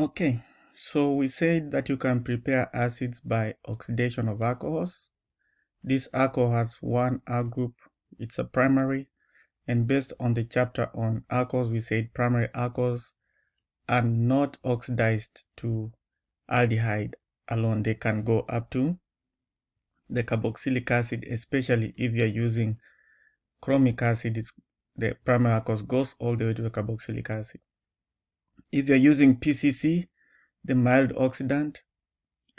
Okay, so we said that you can prepare acids by oxidation of alcohols. This alcohol has one R group, it's a primary, and based on the chapter on alcohols, we said primary alcohols are not oxidized to aldehyde alone. They can go up to the carboxylic acid, especially if you're using chromic acid, the primary alcohol goes all the way to the carboxylic acid. If you're using PCC, the mild oxidant,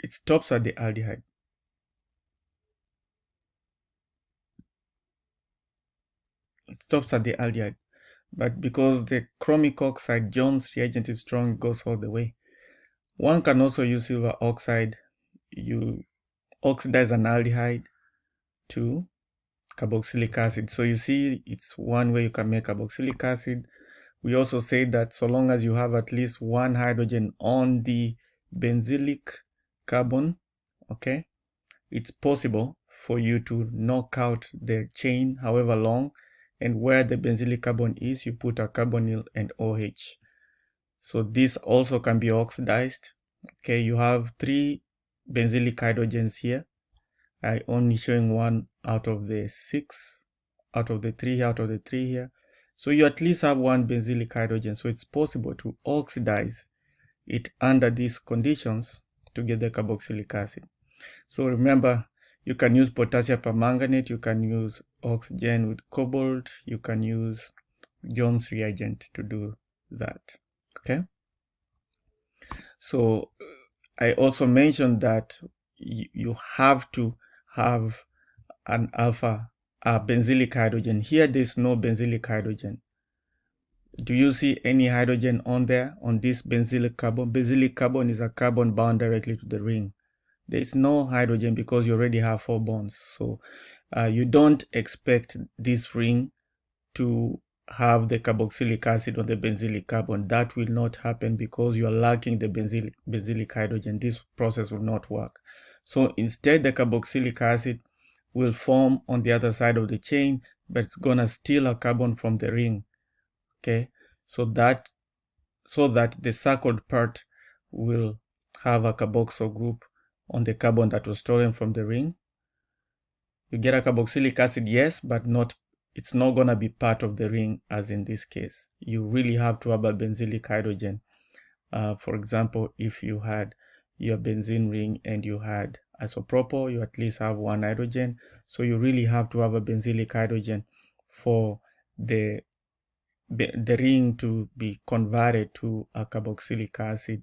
it stops at the aldehyde. It stops at the aldehyde. But because the chromic oxide Jones reagent is strong, it goes all the way. One can also use silver oxide. You oxidize an aldehyde to carboxylic acid. So you see, it's one way you can make carboxylic acid. We also say that so long as you have at least one hydrogen on the benzylic carbon, okay, it's possible for you to knock out the chain, however long, and where the benzylic carbon is, you put a carbonyl and OH. So this also can be oxidized. Okay, you have 3 benzylic hydrogens here. I only showing 1 out of the 6, out of the 3 here. So you at least have 1 benzylic hydrogen. So it's possible to oxidize it under these conditions to get the carboxylic acid. So remember, you can use potassium permanganate, you can use oxygen with cobalt, you can use Jones reagent to do that. Okay. So I also mentioned that you have to have an alpha benzylic hydrogen. Here there's no benzylic hydrogen. Do you see any hydrogen on there on this benzylic carbon? Benzylic carbon is a carbon bound directly to the ring. There is no hydrogen because you already have 4 bonds. So you don't expect this ring to have the carboxylic acid on the benzylic carbon. That will not happen because you are lacking the benzylic hydrogen. This process will not work. So instead, the carboxylic acid will form on the other side of the chain, but it's gonna steal a carbon from the ring. Okay, so that the circled part will have a carboxyl group on the carbon that was stolen from the ring. You get a carboxylic acid, yes, but it's not going to be part of the ring as in this case. You really have to have a benzylic hydrogen. For example, if you had your benzene ring and you had isopropyl, you at least have 1 hydrogen. So you really have to have a benzylic hydrogen for the ring to be converted to a carboxylic acid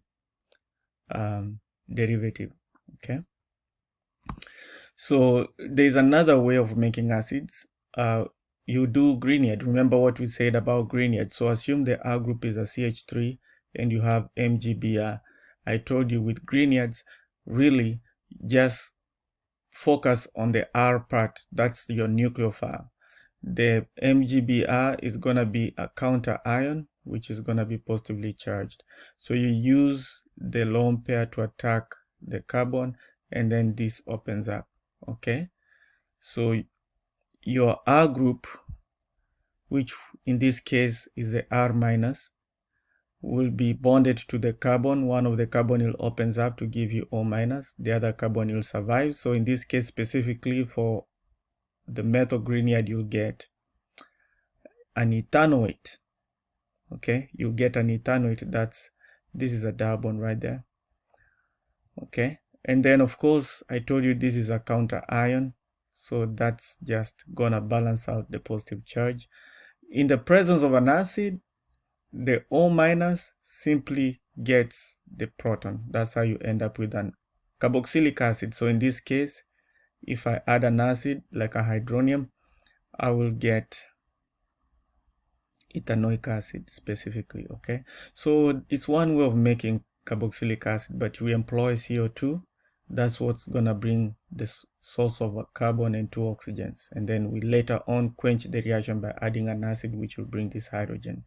derivative. Okay. So there's another way of making acids. You do Grignard. Remember what we said about Grignard. So assume the R group is a CH3 and you have MgBr. I told you with Grignards, really just focus on the R part. That's your nucleophile. The MgBr is going to be a counter ion, which is going to be positively charged. So you use the lone pair to attack the carbon, and then this opens up. Okay, so your R group, which in this case is the R minus, will be bonded to the carbon. One of the carbonyl opens up to give you O minus. The other carbonyl survives. So in this case, specifically for the methyl Grignard, you'll get an ethanoate. Okay, you get an ethanoate. This is a double bond right there. Okay, and then of course I told you this is a counter ion, so that's just gonna balance out the positive charge. In the presence of an acid, the O minus simply gets the proton. That's how you end up with an carboxylic acid. So in this case, if I add an acid like a hydronium, I will get ethanoic acid specifically. Okay, so it's one way of making carboxylic acid, but we employ CO2. That's what's gonna bring the source of a carbon and 2 oxygens, and then we later on quench the reaction by adding an acid which will bring this hydrogen.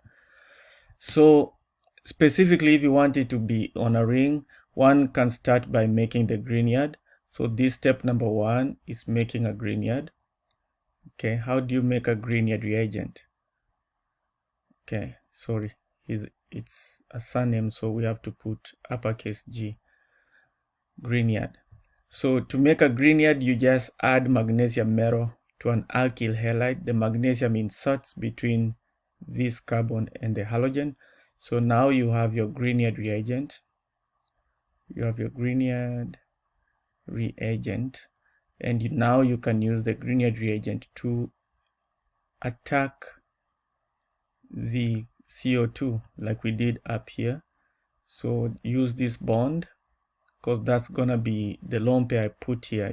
So specifically, if you want it to be on a ring, one can start by making the Grignard. So this step number 1 is making a Grignard. Okay, how do you make a Grignard reagent? Okay, sorry, it's a surname, so we have to put uppercase G, Grignard. So to make a Grignard, you just add magnesium metal to an alkyl halide. The magnesium inserts between this carbon and the halogen. So now you have your Grignard reagent. You have your Grignard reagent, and now you can use the Grignard reagent to attack the CO2 like we did up here. So use this bond, because that's gonna be the lone pair I put here.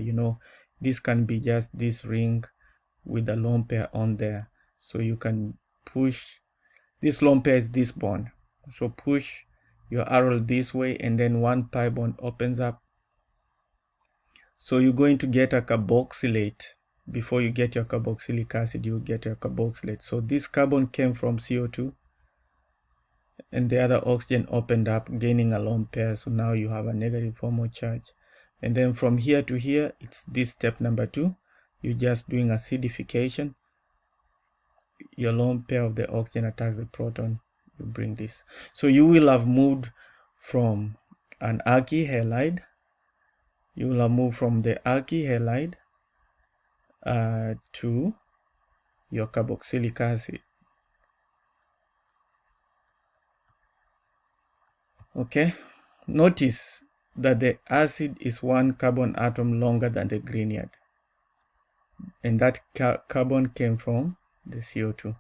This can be just this ring with the lone pair on there. So you can push, this lone pair is this bond. So push your arrow this way, and then one pi bond opens up. So you're going to get a carboxylate. Before you get your carboxylic acid, you get your carboxylate. So this carbon came from CO2, and the other oxygen opened up, gaining a lone pair. So now you have a negative formal charge. And then from here to here, it's this step number 2. You're just doing acidification. Your lone pair of the oxygen attacks the proton. You bring this. So you will have moved from an alkyl halide. You will have moved from the alkyl halide to your carboxylic acid. Okay, notice that the acid is 1 carbon atom longer than the Grignard, and that carbon came from the CO2.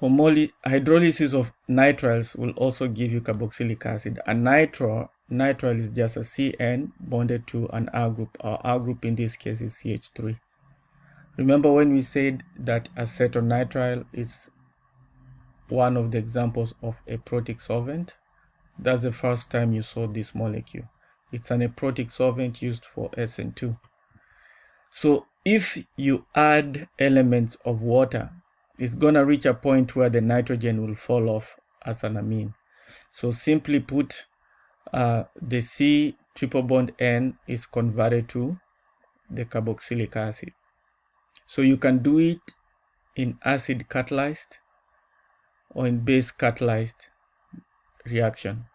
Hydrolysis of nitriles will also give you carboxylic acid. A nitrile is just a CN bonded to an R group. Our R group in this case is CH3. Remember when we said that acetonitrile is one of the examples of a protic solvent? That's the first time you saw this molecule. It's an aprotic solvent used for SN2. So if you add elements of water, it's gonna reach a point where the nitrogen will fall off as an amine. So simply put, the C triple bond N is converted to the carboxylic acid. So you can do it in acid catalyzed or in base catalyzed reaction.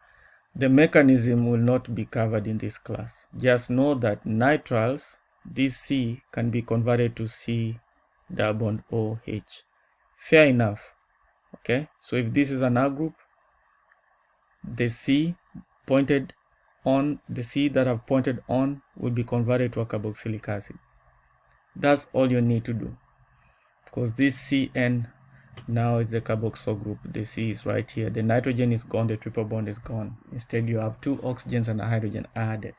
The mechanism will not be covered in this class. Just know that nitriles, this C can be converted to C double bond OH. Fair enough. Okay, so if this is an R group, the C pointed on, the C that I've pointed on will be converted to a carboxylic acid. That's all you need to do, because this CN now is the carboxyl group. The C is right here. The nitrogen is gone, the triple bond is gone. Instead, you have 2 oxygens and a hydrogen added.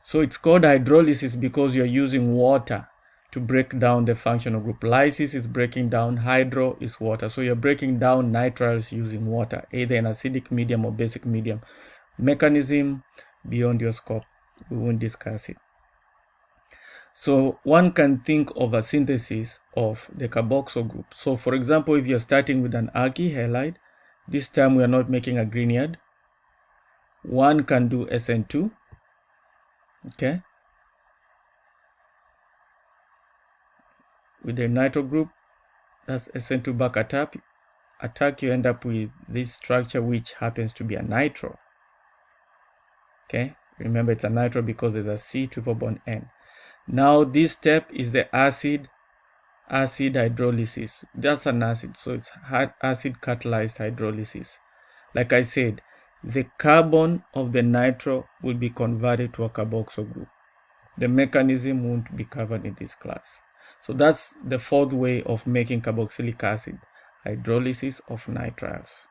So it's called hydrolysis because you're using water to break down the functional group. Lysis is breaking down, hydro is water. So you're breaking down nitriles using water, either in acidic medium or basic medium. Mechanism beyond your scope, we won't discuss it. So one can think of a synthesis of the carboxyl group. So for example, if you're starting with an alkyl halide, this time we are not making a Grignard. One can do SN2, okay? With the nitro group, that's SN2 back attack, you end up with this structure which happens to be a nitro. Okay, remember it's a nitro because there's a C triple bond N. Now this step is the acid hydrolysis. That's an acid, so it's acid catalyzed hydrolysis. Like I said, the carbon of the nitro will be converted to a carboxyl group. The mechanism won't be covered in this class. So that's the 4th way of making carboxylic acid, hydrolysis of nitriles.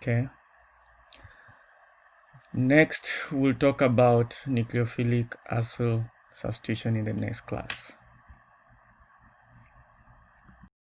Okay. Next, we'll talk about nucleophilic acyl substitution in the next class.